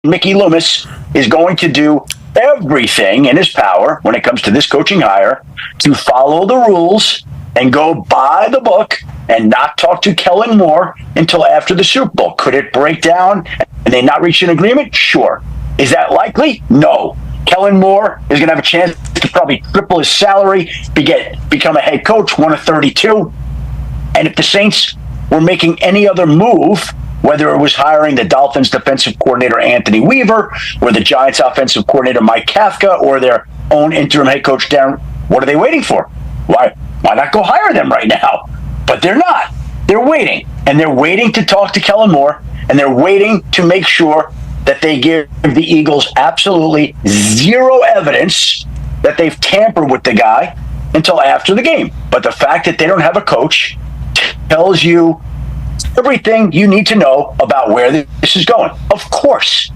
Mickey Loomis is going to do everything in his power when it comes to this coaching hire to follow the rules and go by the book and not talk to Kellen Moore until after the Super Bowl. Could it break down and they not reach an agreement? Sure. Is that likely? No. Kellen Moore is going to have a chance to probably triple his salary, become a head coach, one of 32. And if the Saints were making any other move, whether it was hiring the Dolphins defensive coordinator Anthony Weaver, or the Giants offensive coordinator Mike Kafka, or their own interim head coach Darren, what are they waiting for? Why not go hire them right now? But they're not. They're waiting. And they're waiting to talk to Kellen Moore, and they're waiting to make sure that they give the Eagles absolutely zero evidence that they've tampered with the guy until after the game. But the fact that they don't have a coach tells you everything you need to know about where this is going. Of course,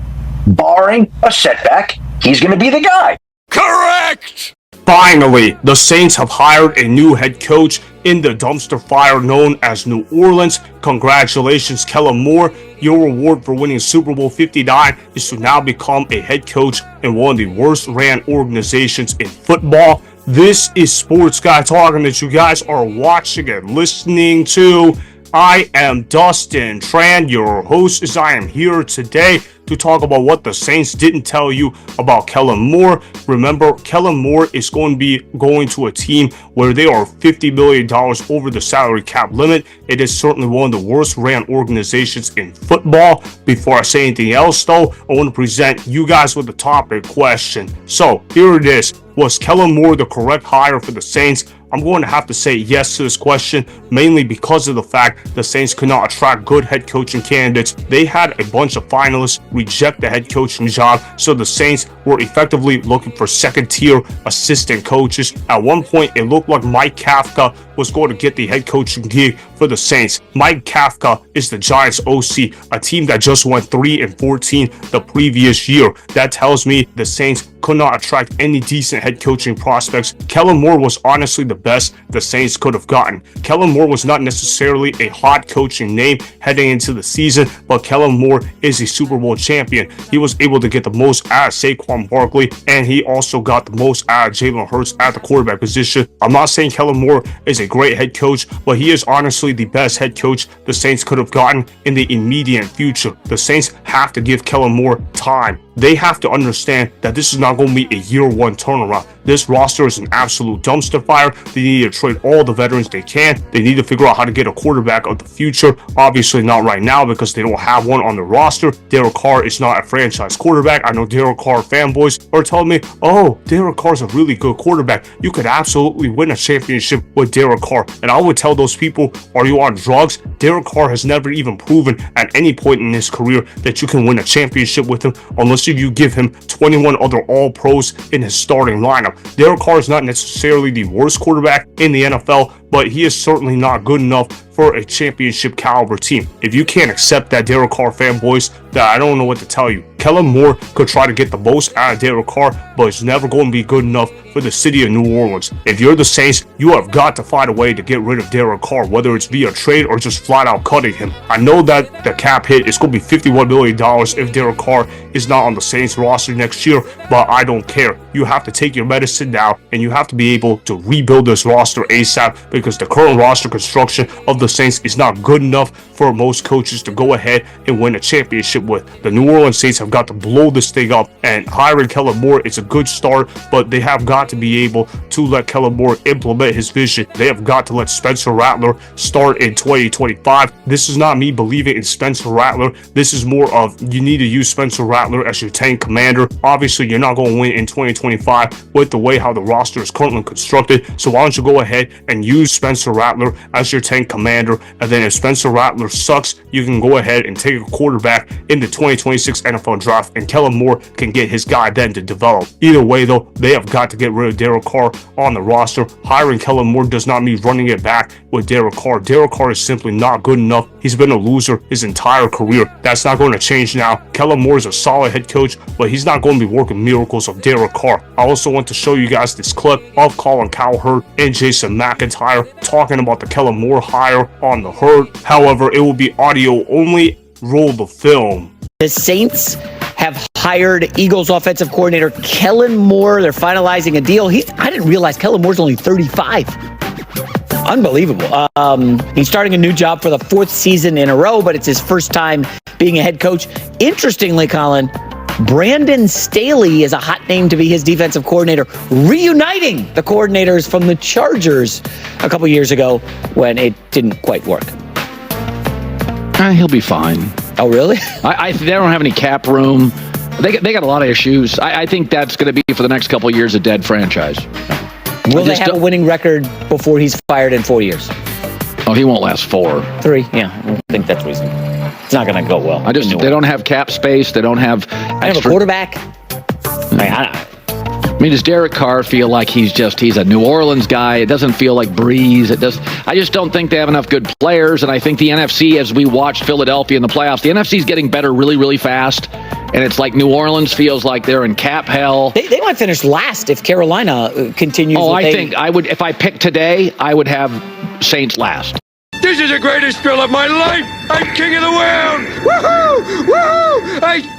barring a setback, he's going to be the guy. Correct! Finally, the Saints have hired a new head coach in the dumpster fire known as New Orleans. Congratulations, Kellen Moore. Your reward for winning Super Bowl 59 is to now become a head coach in one of the worst ran organizations in football. This is Sports Guy talking that you guys are watching and listening to. I am Dustin Tran, your host, as I am here today to talk about what the Saints didn't tell you about Kellen Moore. Remember, Kellen Moore is going to be going to a team where they are $50 million over the salary cap limit. It is certainly one of the worst ran organizations in football. Before I say anything else, though, I want to present you guys with the topic question. So here it is. Was Kellen Moore the correct hire for the Saints? I'm going to have to say yes to this question, mainly because of the fact the Saints could not attract good head coaching candidates. They had a bunch of finalists reject the head coaching job, so the Saints were effectively looking for second-tier assistant coaches. At one point, it looked like Mike Kafka was going to get the head coaching gig for the Saints. Mike Kafka is the Giants OC, a team that just went 3-14 the previous year. That tells me the Saints could not attract any decent head coaching prospects. Kellen Moore was honestly the best the Saints could have gotten. Kellen Moore was not necessarily a hot coaching name heading into the season, but Kellen Moore is a Super Bowl champion. He was able to get the most out of Saquon Barkley, and he also got the most out of Jalen Hurts at the quarterback position. I'm not saying Kellen Moore is a great head coach, but he is honestly the best head coach the Saints could have gotten in the immediate future. The Saints have to give Kellen Moore time. They have to understand that this is not going to be a year one turnaround. This roster is an absolute dumpster fire. They need to trade all the veterans they can. They need to figure out how to get a quarterback of the future. Obviously not right now because they don't have one on the roster. Derek Carr is not a franchise quarterback. I know Derek Carr fanboys are telling me, oh, Derek Carr's a really good quarterback. You could absolutely win a championship with Derek Carr. And I would tell those people, are you on drugs? Derek Carr has never even proven at any point in his career that you can win a championship with him unless you give him 21 other All-Pros in his starting lineup. Derek Carr is not necessarily the worst quarterback in the NFL, but he is certainly not good enough for a championship caliber team. If you can't accept that, Derek Carr fanboys, that I don't know what to tell you. Kellen Moore could try to get the most out of Derek Carr, but it's never going to be good enough for the city of New Orleans. If you're the Saints, you have got to find a way to get rid of Derek Carr, whether it's via trade or just flat out cutting him. I know that the cap hit is going to be $51 million if Derek Carr is not on the Saints roster next year, but I don't care. You have to take your medicine now, and you have to be able to rebuild this roster ASAP because the current roster construction of the Saints is not good enough for most coaches to go ahead and win a championship with. The New Orleans Saints have got to blow this thing up, and hiring Kellen Moore is a good start, but they have got to be able to let Kellen Moore implement his vision. They have got to let Spencer Rattler start in 2025. This is not me believing in Spencer Rattler. This is more of you need to use Spencer Rattler as your tank commander. Obviously, you're not going to win in 2025 with the way how the roster is currently constructed, so why don't you go ahead and use Spencer Rattler as your tank commander, and then if Spencer Rattler sucks, you can go ahead and take a quarterback in the 2026 NFL draft, and Kellen Moore can get his guy then to develop. Either way, though, they have got to get rid of Derek Carr on the roster. Hiring Kellen Moore does not mean running it back with Derek Carr. Derek Carr is simply not good enough. He's been a loser his entire career. That's not going to change now. Kellen Moore is a solid head coach, but he's not going to be working miracles of Derek Carr. I also want to show you guys this clip of Colin Cowherd and Jason McIntyre talking about the Kellen Moore hire on the Herd. However, it will be audio only. Roll the film. The Saints have hired Eagles offensive coordinator Kellen Moore. They're finalizing a deal. I didn't realize Kellen Moore's only 35. Unbelievable. He's starting a new job for the 4th season in a row, but it's his first time being a head coach. Interestingly, Colin, Brandon Staley is a hot name to be his defensive coordinator, reuniting the coordinators from the Chargers a couple years ago when it didn't quite work. He'll be fine. Oh, really? They don't have any cap room. They got a lot of issues. I think that's going to be for the next couple of years a dead franchise. Will they have a winning record before he's fired in 4 years? Oh, he won't last 4. 3, yeah. I think that's reasonable. It's not going to go well. They don't have cap space. They don't have I have a quarterback. I mean, does Derek Carr feel like he's a New Orleans guy? It doesn't feel like Breeze. I just don't think they have enough good players. And I think the NFC, as we watch Philadelphia in the playoffs, the NFC is getting better really, really fast. And it's like New Orleans feels like they're in cap hell. They might finish last if Carolina continues. Oh, I think I would. If I picked today, I would have Saints last. This is the greatest thrill of my life. I'm king of the world. Woohoo! Woohoo!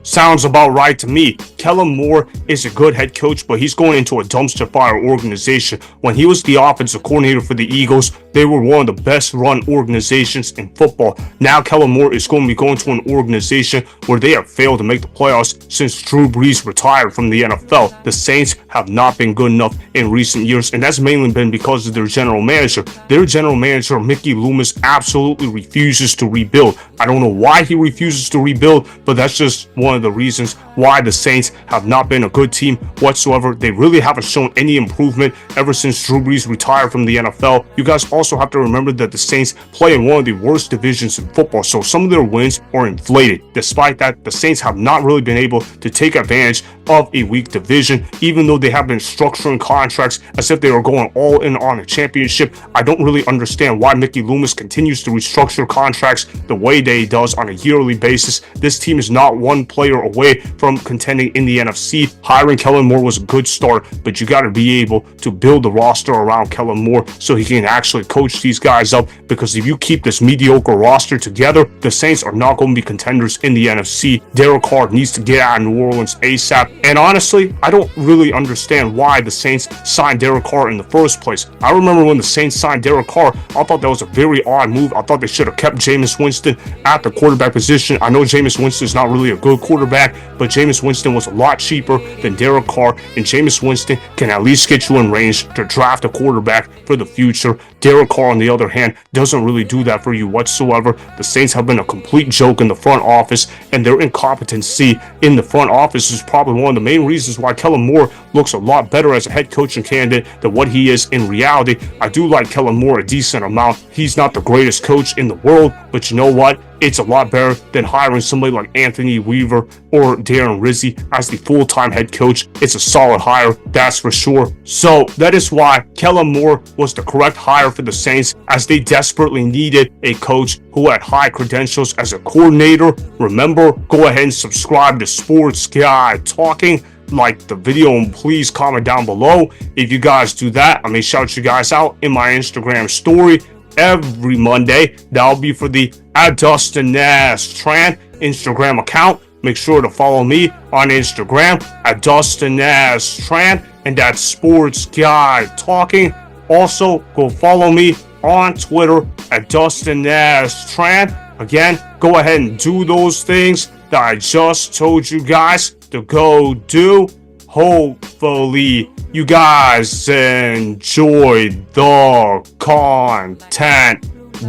Sounds about right to me. Kellen Moore is a good head coach, but he's going into a dumpster fire organization. When he was the offensive coordinator for the Eagles, they were one of the best run organizations in football. Now Kellen Moore is going to be going to an organization where they have failed to make the playoffs since Drew Brees retired from the NFL. The Saints have not been good enough in recent years, and that's mainly been because of their general manager. Their general manager, Mickey Loomis, absolutely refuses to rebuild. I don't know why he refuses to rebuild, but that's just one of the reasons why the Saints have not been a good team whatsoever. They really haven't shown any improvement ever since Drew Brees retired from the NFL. You guys also have to remember that the Saints play in one of the worst divisions in football, so some of their wins are inflated. Despite that, the Saints have not really been able to take advantage of a weak division, even though they have been structuring contracts as if they are going all in on a championship. I don't really understand why Mickey Loomis continues to restructure contracts the way that he does on a yearly basis. This team is not one player away from contending in the NFC. Hiring Kellen Moore was a good start, but you got to be able to build the roster around Kellen Moore so he can actually coach these guys up, because if you keep this mediocre roster together, the Saints are not going to be contenders in the NFC. Derek Carr needs to get out of New Orleans ASAP. And honestly, I don't really understand why the Saints signed Derek Carr in the first place. I remember when the Saints signed Derek Carr, I thought that was a very odd move. I thought they should have kept Jameis Winston at the quarterback position. I know Jameis Winston is not really a good quarterback, but Jameis Winston was a lot cheaper than Derek Carr, and Jameis Winston can at least get you in range to draft a quarterback for the future. Derek Carr, on the other hand, doesn't really do that for you whatsoever. The Saints have been a complete joke in the front office, and their incompetency in the front office is probably one of the main reasons why Kellen Moore looks a lot better as a head coaching candidate than what he is in reality. I do like Kellen Moore a decent amount. He's not the greatest coach in the world, but you know what? It's a lot better than hiring somebody like Anthony Weaver or Darren Rizzi as the full-time head coach. It's a solid hire, that's for sure. So that is why Kellen Moore was the correct hire for the Saints, as they desperately needed a coach who had high credentials as a coordinator. Remember, go ahead and subscribe to Sports Guy Talking. Like the video and please comment down below. If you guys do that, I may shout you guys out in my Instagram story every Monday. That'll be for the @DustinNasTran Instagram account. Make sure to follow me on Instagram @DustinNasTran, and that's Sports Guy Talking. Also, go follow me on Twitter @DustinNasTran. Again, go ahead and do those things that I just told you guys to go do. Hopefully you guys enjoyed the content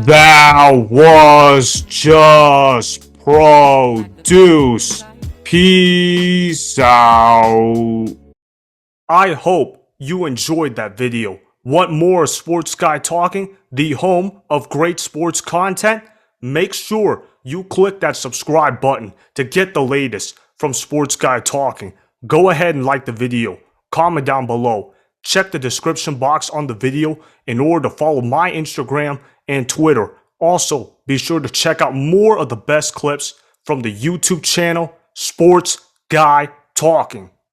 that was just produced. Peace out. I hope you enjoyed that video. Want more Sports Guy Talking, the home of great sports content? Make sure you click that subscribe button to get the latest from Sports Guy Talking. Go ahead and like the video, comment down below, check the description box on the video in order to follow my Instagram and Twitter. Also, be sure to check out more of the best clips from the YouTube channel, Sports guy talking.